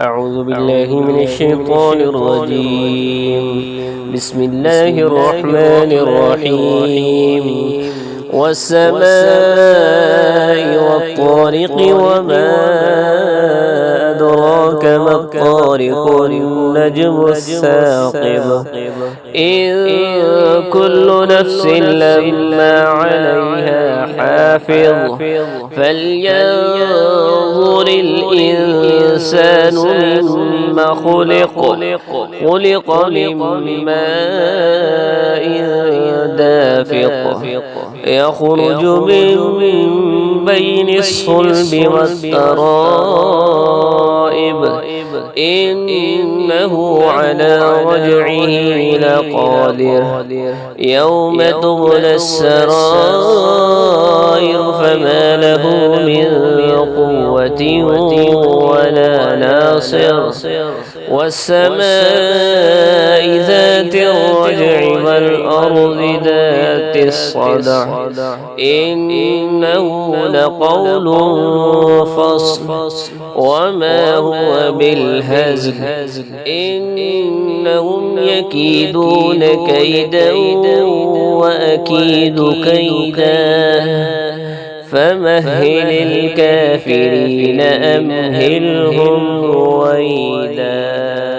أعوذ بالله من الشيطان الرجيم. بسم الله الرحمن الرحيم. والسماء والطارق وما أدراك ما الطارق النجم الثاقب إن كل نفس لما عليها حافظ فلينظر الإنسان مما خلق من ماء دافق يخرج من بين الصلب والترائب إنه على رجعه لقادر يوم تبلى السرائر فما له من قوة ولا ناصر والسماء ذات الرجع والأرض ذات الصدع إنه لقول فصل وما هو بالهزل إنهم يكيدون كيدا وأكيد كيدا فمهل الكافرين أمهلهم رويدا.